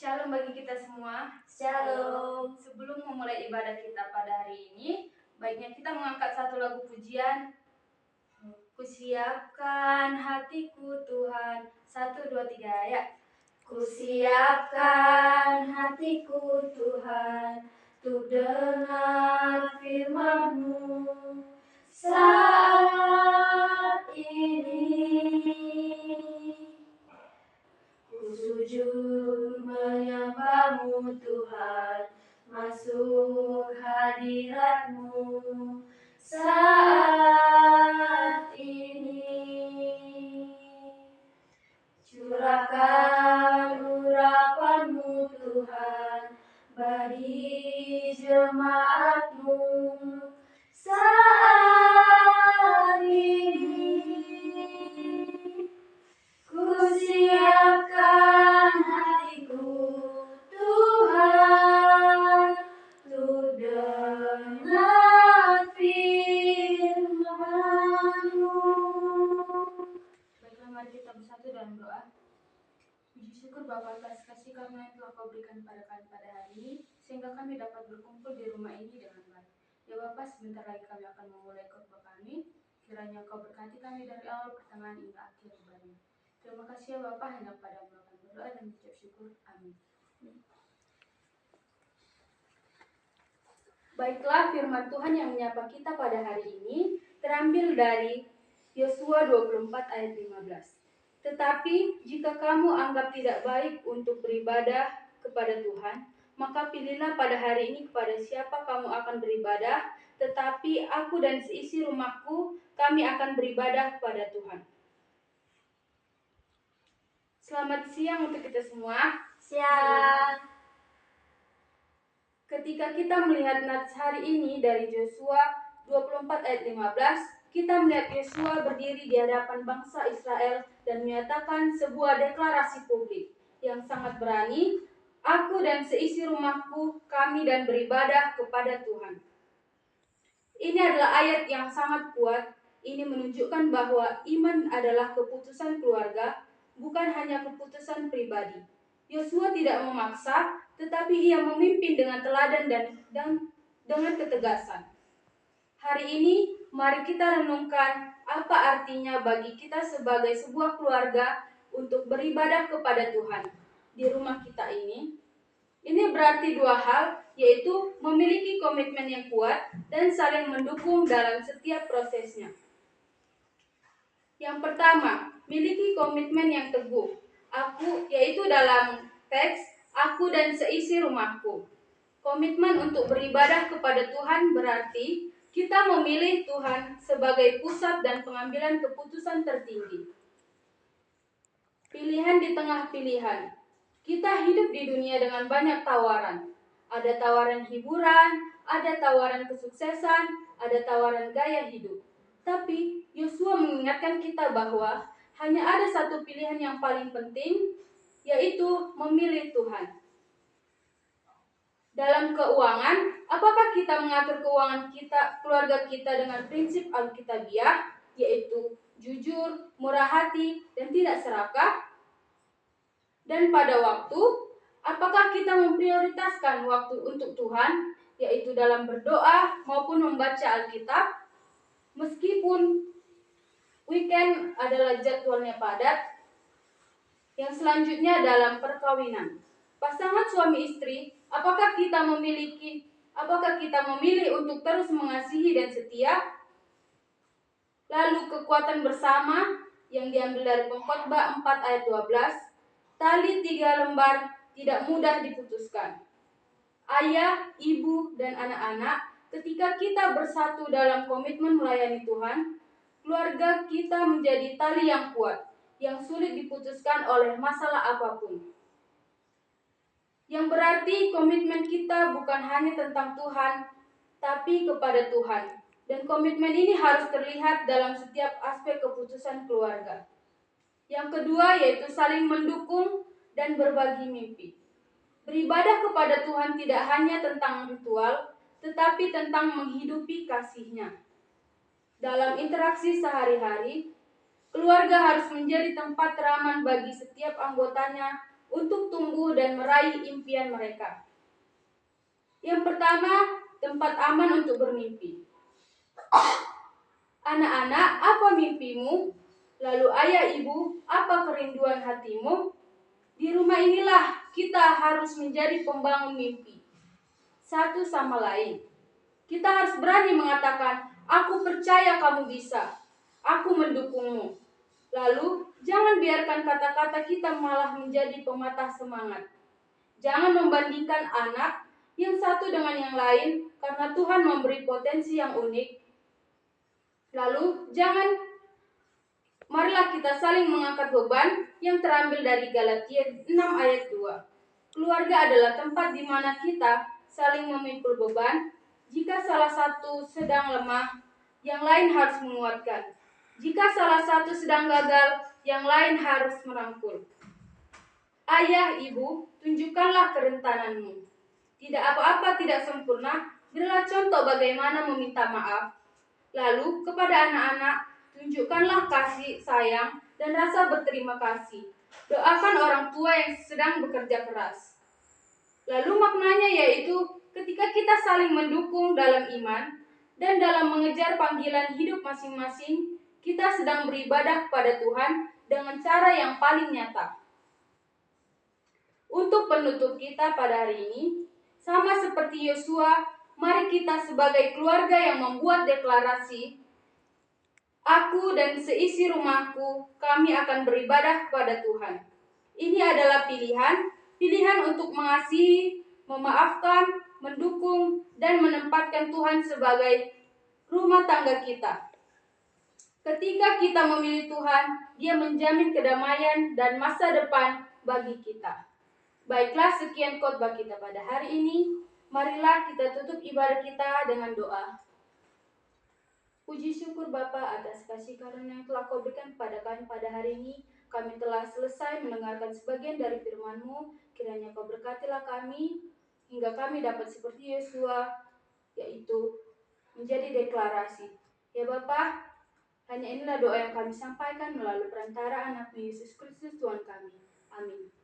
Shalom bagi kita semua. Shalom. Sebelum memulai ibadah kita pada hari ini, baiknya kita mengangkat satu lagu pujian. Kusiapkan hatiku Tuhan. 1, 2, 3 ya. Kusiapkan hatiku Tuhan, untuk dengar firman-Mu saat ini. Ku sujud menyembah-Mu Tuhan, masuk hadirat-Mu saat ini. Curahkan urapan-Mu Tuhan bagi jemaat-Mu saat ini. Kusiapkan hatiku Tuhan, untuk dengar firman-Mu. Baiklah, mari kita bersatu dalam doa. Puji syukur Bapa atas kasih karunia yang telah Kau berikan kepada kami pada hari ini, sehingga kami dapat berkumpul di rumah ini dengan baik. Ya Bapa, sebentar lagi kami akan memulai khotbah kami. Kiranya Kau berkati kami dari awal pertengahan hingga akhir ibadah. Terima kasih ya Bapa, hanya Padamu akan berdoa dan mengucap syukur. Amin. Baiklah, firman Tuhan yang menyapa kita pada hari ini terambil dari Yosua 24 ayat 15. Tetapi jika kamu anggap tidak baik untuk beribadah kepada Tuhan, maka pilihlah pada hari ini kepada siapa kamu akan beribadah, tetapi aku dan seisi rumahku, kami akan beribadah kepada Tuhan. Selamat siang untuk kita semua. Siang. Ketika kita melihat nats hari ini dari Yosua 24 ayat 15, kita melihat Yosua berdiri di hadapan bangsa Israel dan menyatakan sebuah deklarasi publik yang sangat berani, aku dan seisi rumahku, kami dan beribadah kepada Tuhan. Ini adalah ayat yang sangat kuat. Ini menunjukkan bahwa iman adalah keputusan keluarga, bukan hanya keputusan pribadi. Yosua tidak memaksa, tetapi ia memimpin dengan teladan dan dengan ketegasan. Hari ini, mari kita renungkan apa artinya bagi kita sebagai sebuah keluarga untuk beribadah kepada Tuhan di rumah kita ini. Ini berarti dua hal, yaitu memiliki komitmen yang kuat dan saling mendukung dalam setiap prosesnya. Yang pertama, miliki komitmen yang teguh. Aku, yaitu dalam teks, aku dan seisi rumahku. Komitmen untuk beribadah kepada Tuhan berarti kita memilih Tuhan sebagai pusat dan pengambilan keputusan tertinggi. Pilihan di tengah pilihan. Kita hidup di dunia dengan banyak tawaran. Ada tawaran hiburan, ada tawaran kesuksesan, ada tawaran gaya hidup. Tapi Yosua mengingatkan kita bahwa hanya ada satu pilihan yang paling penting, yaitu memilih Tuhan. Dalam keuangan, apakah kita mengatur keuangan kita, keluarga kita dengan prinsip Alkitabiah, yaitu jujur, murah hati, dan tidak serakah? Dan pada waktu, apakah kita memprioritaskan waktu untuk Tuhan, yaitu dalam berdoa maupun membaca Alkitab? Meskipun weekend adalah jadwalnya padat. Yang selanjutnya dalam perkawinan. Pasangan suami istri, apakah kita memilih untuk terus mengasihi dan setia? Lalu kekuatan bersama yang diambil dari Pengkhotbah 4 ayat 12. Tali 3 lembar tidak mudah diputuskan. Ayah, ibu, dan anak-anak, ketika kita bersatu dalam komitmen melayani Tuhan, keluarga kita menjadi tali yang kuat, yang sulit diputuskan oleh masalah apapun. Yang berarti komitmen kita bukan hanya tentang Tuhan, tapi kepada Tuhan. Dan komitmen ini harus terlihat dalam setiap aspek keputusan keluarga. Yang kedua yaitu saling mendukung dan berbagi mimpi. Beribadah kepada Tuhan tidak hanya tentang ritual, tetapi tentang menghidupi kasih-Nya. Dalam interaksi sehari-hari, keluarga harus menjadi tempat teraman bagi setiap anggotanya untuk tumbuh dan meraih impian mereka. Yang pertama, tempat aman untuk bermimpi. Anak-anak, apa mimpimu? Lalu ayah ibu, apa kerinduan hatimu? Di rumah inilah kita harus menjadi pembangun mimpi satu sama lain. Kita harus berani mengatakan, aku percaya kamu bisa. Aku mendukungmu. Lalu, jangan biarkan kata-kata kita malah menjadi pematah semangat. Jangan membandingkan anak yang satu dengan yang lain karena Tuhan memberi potensi yang unik. Lalu, marilah kita saling mengangkat beban yang terambil dari Galatia 6 ayat 2. Keluarga adalah tempat di mana kita saling memikul beban. Jika salah satu sedang lemah, yang lain harus menguatkan. Jika salah satu sedang gagal, yang lain harus merangkul. Ayah, ibu, tunjukkanlah kerentananmu. Tidak apa-apa tidak sempurna, berilah contoh bagaimana meminta maaf. Lalu kepada anak-anak, tunjukkanlah kasih sayang dan rasa berterima kasih. Doakan orang tua yang sedang bekerja keras. Lalu maknanya yaitu ketika kita saling mendukung dalam iman dan dalam mengejar panggilan hidup masing-masing, kita sedang beribadah kepada Tuhan dengan cara yang paling nyata. Untuk penutup kita pada hari ini, sama seperti Yosua, mari kita sebagai keluarga yang membuat deklarasi, aku dan seisi rumahku, kami akan beribadah kepada Tuhan. Ini adalah pilihan untuk mengasihi, memaafkan, mendukung, dan menempatkan Tuhan sebagai rumah tangga kita. Ketika kita memilih Tuhan, Dia menjamin kedamaian dan masa depan bagi kita. Baiklah, sekian khotbah kita pada hari ini. Marilah kita tutup ibadah kita dengan doa. Puji syukur Bapa atas kasih karunia yang telah Kau berikan kepada kami pada hari ini. Kami telah selesai mendengarkan sebagian dari firman-Mu. Kiranya Kau berkatilah kami hingga kami dapat seperti Yosua, yaitu menjadi deklarasi. Ya Bapa, hanya inilah doa yang kami sampaikan melalui perantara anak-Mu Yesus Kristus Tuhan kami. Amin.